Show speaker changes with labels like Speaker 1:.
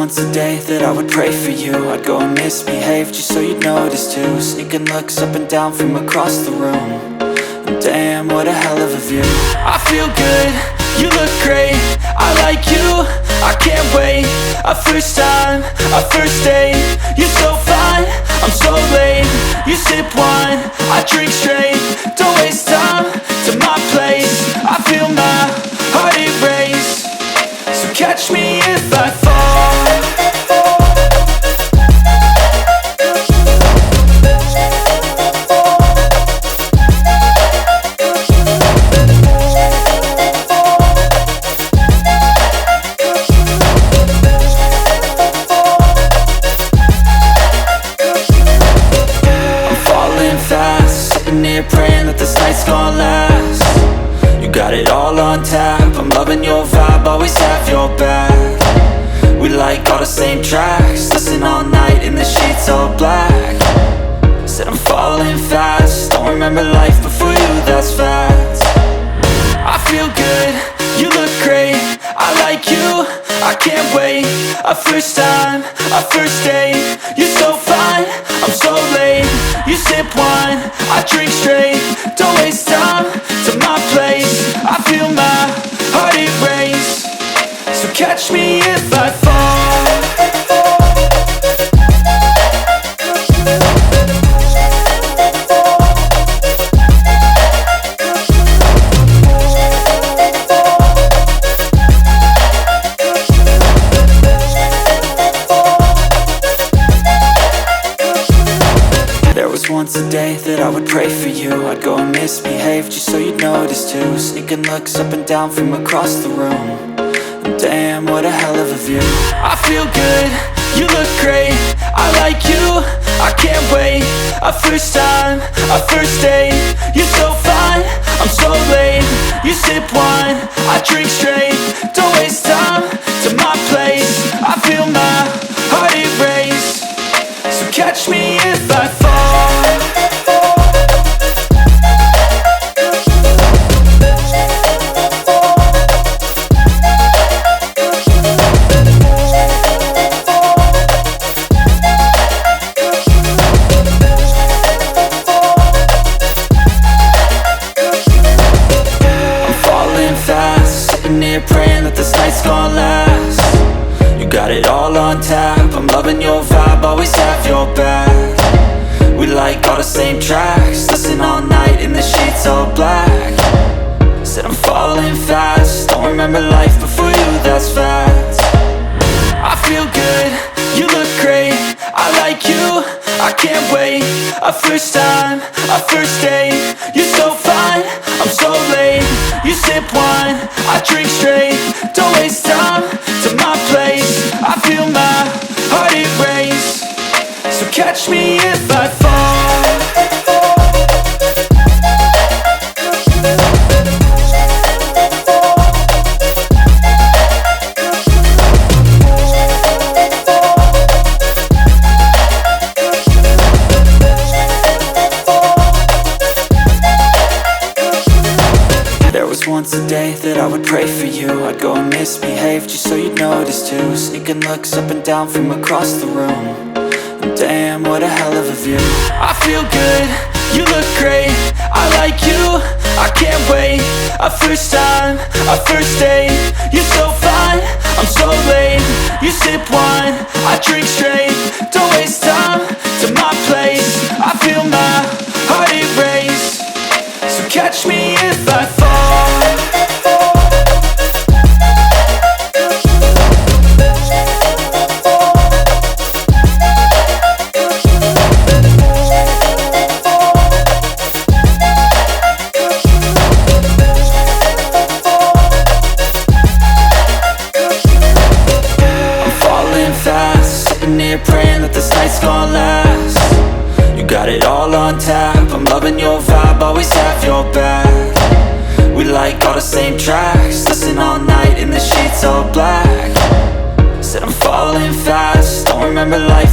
Speaker 1: once a day that I would pray for you. I'd go and misbehave just so you'd notice too. Sneaking looks up and down from across the room. And damn, what a hell of a view. I feel good, you look great, I like you, I can't wait. A first time, a first date, you're so fine, I'm so late. You sip wine, I drink straight, don't waste time to my place. I feel my heart erase, so catch me if I fall. Praying that this night's gonna last. You got it all on tap, I'm loving your vibe, always have your back. We like all the same tracks, listen all night in the sheets all black. Said I'm falling fast, don't remember life before you, that's fact. I feel good, you look great, I like you, I can't wait. A first time, a first date, you're so fine, I'm so late. You sip wine, I drink straight, don't waste time to my place. I feel my heart erase, so catch me if I fall. Once a day that I would pray for you. I'd go and misbehave just so you'd notice too. Sneaking looks up and down from across the room. And damn, what a hell of a view. I feel good, you look great, I like you, I can't wait. A first time, a first date, you're so fine, I'm so late. You sip wine, I drink straight, don't waste time to my place. I feel my heart erase, so catch me if I fall. Praying that this night's gonna last. You got it all on tap, I'm loving your vibe, always have your back. We like all the same tracks, listen all night in the sheets all black. Said I'm falling fast, don't remember life before you, that's fact. I feel good, you look great, I like you, I can't wait. A first time, a first date, you're so fine, I'm so late. You sip wine, I drink straight, don't waste time to my place. I feel my heart erase, so catch me if I fall. Once a day that I would pray for you. I'd go and misbehave just so you'd notice too. Sneaking looks up and down from across the room. And damn, what a hell of a view. I feel good, you look great, I like you, I can't wait. A first time, a first date, you're so fine, I'm so late. You sip wine, I drink straight, don't waste time to my place. I feel my heart erase, so catch me if I fall. Praying that this night's gonna last. You got it all on tap, I'm loving your vibe, always have your back. We like all the same tracks, listen all night in the sheets all black. Said I'm falling fast, don't remember life